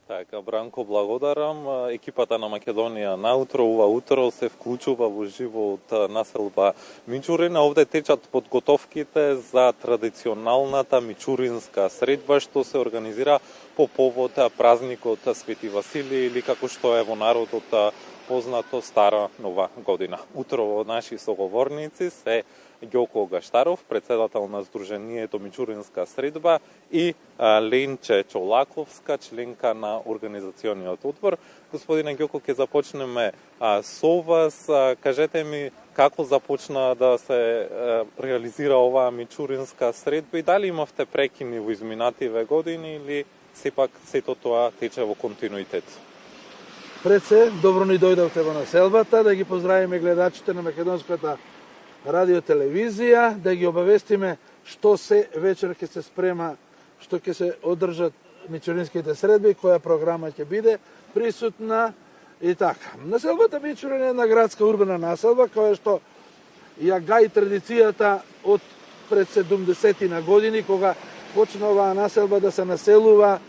Така, Бранко, благодарам. Екипата на Македонија наутро, ова утро се вклучува во живо од населба Мичурина. Овде течат подготовките за традиционалната мичуринска средба што се организира по повод празникот Свети Василий или како што е во народот познато Стара Нова година. Утрово наши соговорници се Ѓоко Гаштаров, председател на Сдруженијето Мичуринска средба и Ленче Чолаковска, членка на организациониот одбор. Господине Ѓоко, ќе започнеме со вас. Кажете ми како започна да се реализира оваа Мичуринска средба и дали имавте прекини во изминативе години или сепак сето тоа тече во континуитет? Пред се, добро ни дојдовте во населбата, да ги поздравиме гледачите на Македонската радиотелевизија, да ги обавестиме што се вечер ќе се спрема, што ќе се одржат мичуринските средби, која програма ќе биде присутна и така. Населбата Мичурин е една градска урбана населба, која што ја гаи традицијата од пред 70 на години, кога почна оваа населба да се населува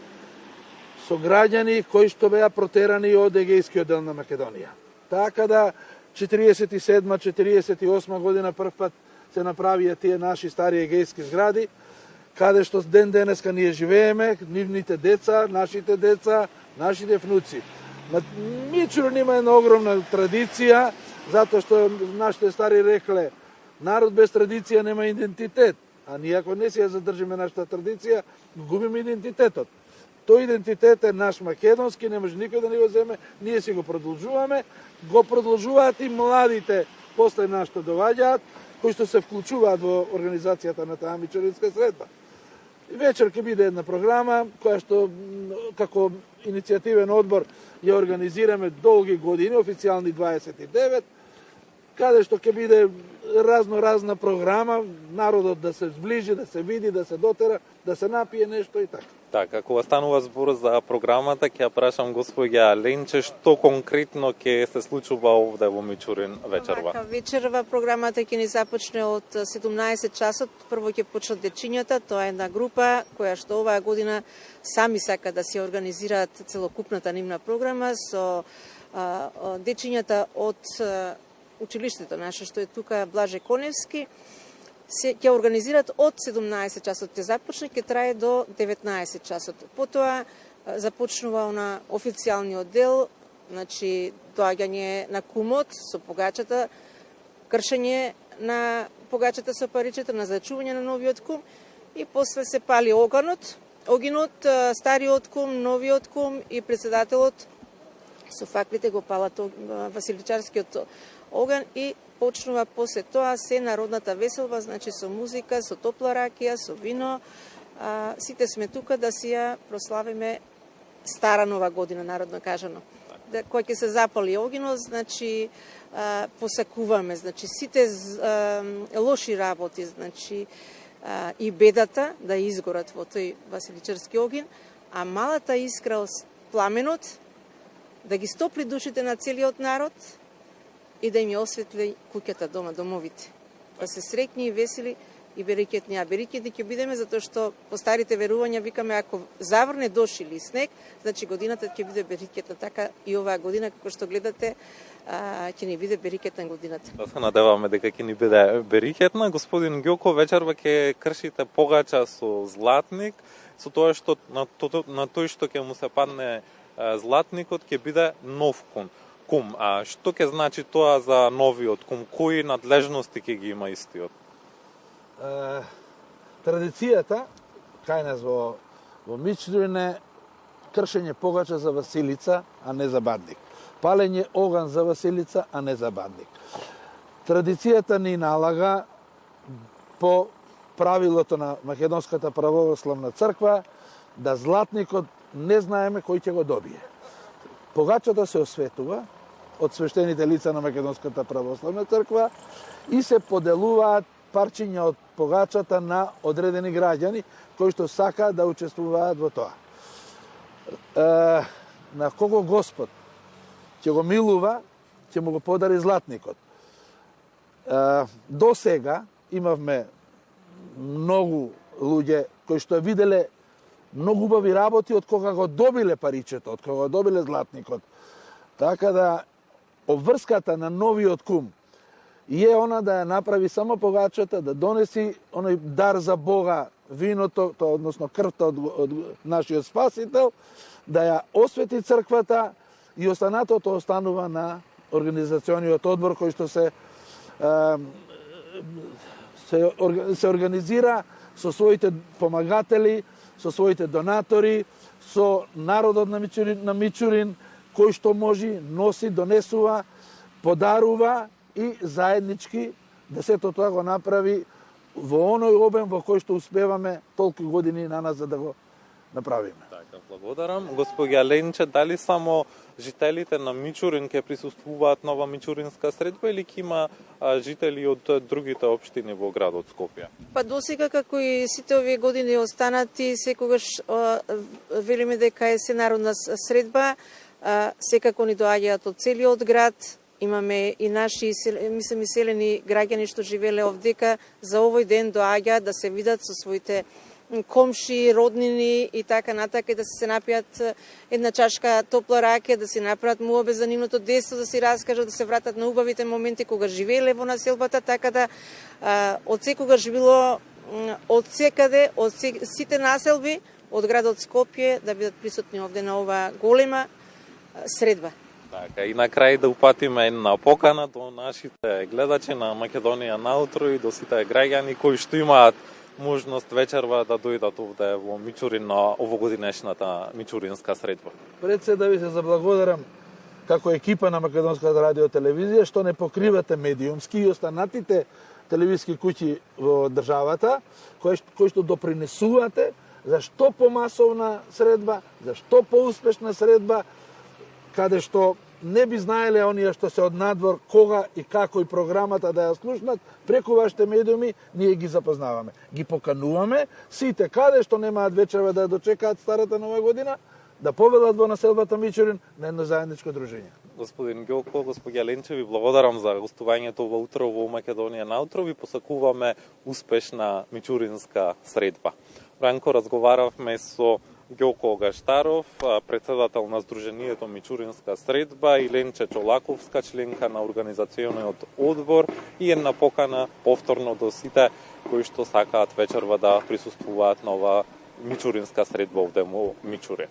со граѓани кои што беа протерани од Егејскиот дел на Македонија. Така да 47-48 година прв пат се направија тие наши стари егејски згради, каде што ден денеска ние живееме, нивните деца, нашите внуци. Мичурин има една огромна традиција, затоа што нашите стари рекле, народ без традиција нема идентитет, а ние ако не си ја задржиме нашата традиција, губиме идентитетот. Тој идентитет е наш македонски, не може никој да ни го земе, ние си го продолжуваат и младите после нашето доваѓаат, кои што се вклучуваат во организацијата на таа Мичуринска средба. И вечер ќе биде една програма, која што како иницијативен одбор ја организираме долги години, официјални 29, каде што ќе биде разна програма, народот да се зближи, да се види, да се дотера, да се напие нешто и така. Така, кога станува збор за програмата, ќе ја прашам господја Ленче, што конкретно ќе се случува овде во Мичурин вечерва? Вечерва програмата ќе ни започне од 17 часот. Прво ќе почнат дечињата, тоа е една група која што оваа година сами сака да се организираат целокупната нивна програма со дечињата од училиштето наше што е тука Блаже Коневски. Ќе организират од 17 часот ќе започне, ќе трае до 19 часот. Потоа започнува на официјалниот дел, значи доаѓање на кумот со погачата, кршење на погачата со паричета, назначување на новиот кум и после се пали огинот, стариот кум, новиот кум и председателот со факлите го палат Василичарскиот оган и почнува после тоа се народната веселба, значи со музика, со топла ракија, со вино. Сите сме тука да си ја прославиме Стара Нова година, народно кажано. Кој ќе се запали огинот, значи посакуваме, значи сите лоши работи, значи и бедата да изгорат во тој Василичарски огин, а малата искра од пламенот да ги стопли душите на целиот народ и да им ја осветли куќата дома, домовите. Да се среќни и весели и берекетни. А берекетни ќе бидеме затоа што по старите верувања викаме ако заврне дожд или снег, значи годината ќе биде берекетна. Така и оваа година, како што гледате, ќе ни биде берекетна годината. Да се надеваме дека ќе ни биде берекетна. Господин Ѓоко, вечерва ќе кршите погача со златник, со тоа што на тој што ќе му се падне златникот ќе биде нов кум. А што ќе значи тоа за новиот кум? Кои надлежности ќе ги има истиот? Традицијата кај нас во Мичурин е кршење погача за Василица, а не за бадник. Палење оган за Василица, а не за бадник. Традицијата ни налага по правилото на Македонската православна црква да златникот не знаеме кој ќе го добие. Погачата се осветува од свештените лица на Македонската православна црква и се поделуваат парчиња од погачата на одредени граѓани кои што сака да учествуваат во тоа. На кого Господ ќе го милува, ќе му го подари златникот. До сега имавме многу луѓе кои што виделе многу убави работи од кога го добиле паричето, од кога го добиле златникот. Така да обврската на новиот кум е она да ја направи само погачата, да донеси оној дар за Бога, виното, односно крвта од нашиот Спасител, да ја освети црквата и останатото останува на организациониот одбор кој што се организира со своите помагатели, со своите донатори, со народот на Мичурин, кој што може, носи, донесува, подарува и заеднички да сето тоа го направи во оној обем во кој што успеваме толку години на нас за да го направиме. Така, благодарам. Господја Ленче, дали само жителите на Мичурин ќе присуствуваат нова мичуринска средба или ќе има жители од другите општини во градот Скопје? Па досега, како и сите овие години останати, секогаш велиме дека е сенародна средба, секако ни доаѓаат од целиот град. Имаме и наши селени граѓани што живеле овдека, за овој ден доаѓаат да се видат со своите комши, роднини и така натака, да се напијат една чашка топла раке, да се направат муабе за нивното детство, да се раскажат, да се вратат на убавите моменти кога живееле во населбата, така да од секогаш било од секаде, од сите населби од градот Скопје да бидат присутни овде на ова голема средба. Така, и на крај да упатиме една покана до нашите гледачи на Македонија наутро и до сите граѓани кои што имаат можност вечерва да дојдат овде во Мичурин на овогодинешната мичуринска средба. Пред се да ви се заблагодарам како екипа на Македонската радио телевизија што не покривате медиумски и останатите телевизиски куќи во државата кои што допринесувате за што помасовна средба, за што поуспешна средба, каде што не би знаеле оние што се од надвор кога и како и програмата да ја слушнат, преку вашите медиуми ние ги запознаваме. Ги покануваме сите каде што немаат вечерва да ја дочекаат старата нова година, да повелат во населбата Мичурин на едно заедничко дружење. Господин Ѓоко, господја Ленче, ви благодарам за гостувањето во утро во Македонија наутро. Ви посакуваме успешна мичуринска средба. Ранко разговаравме со Ѓоко Гаштаров, председател на Сдруженијето Мичуринска средба, и Ленче Чолаковска, членка на организациониот одбор, и една покана повторно до сите кои што сакаат вечерва да присуствуваат на ова мичуринска средба овде во Мичурин.